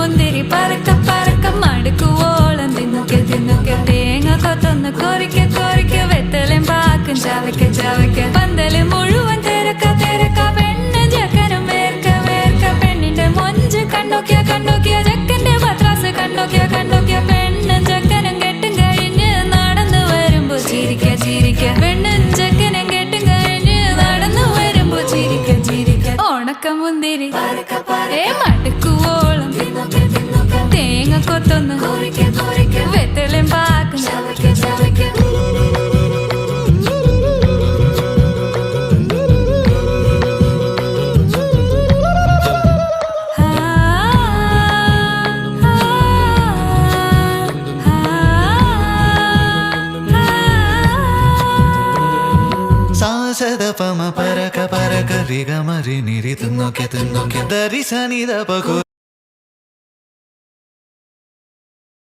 മുന്തിരി പറക്ക പറക്ക മടുക്കുവോളം തിന്നുക്കെ തിന്നുക്കെ തേങ്ങ കൊത്തൊന്ന് കൊറിക്ക കൊറിക്ക വെത്തലും പാക്കും ചവയ്ക്ക ചവയ്ക്ക പന്തല് മുഴുവൻ തിരക്ക തിരക്ക പെണ്ണ് ജക്കനും വേർക്ക വേർക്ക പെണ്ണിന്റെ മൊഞ്ച് കണ്ടോക്കിയ കണ്ടോക്കിയ ജക്കന്റെ പത്രാസ് കണ്ടോക്കിയ കണ്ടോക്കിയ പെണ്ണും ജക്കനും കെട്ടും കഴിഞ്ഞ് നടന്നു വരുമ്പോ ചിരിക്ക ചിരിക്ക പെണ്ണും ജക്കനും കെട്ടും കഴിഞ്ഞ് നടന്നു വരുമ്പോ ചിരിക്ക ചിരിക്ക ഉണക്ക മുന്തിരി മടുക്കുവോളം തേങ്ങ കൊത്തൊന്ന് വെത്തലും പാക്കും സാസദപമ പരക പരക രിഗമരി നിരി തിന്നൊക്കെ തിന്നൊക്കെ ദരി സനിദ പകു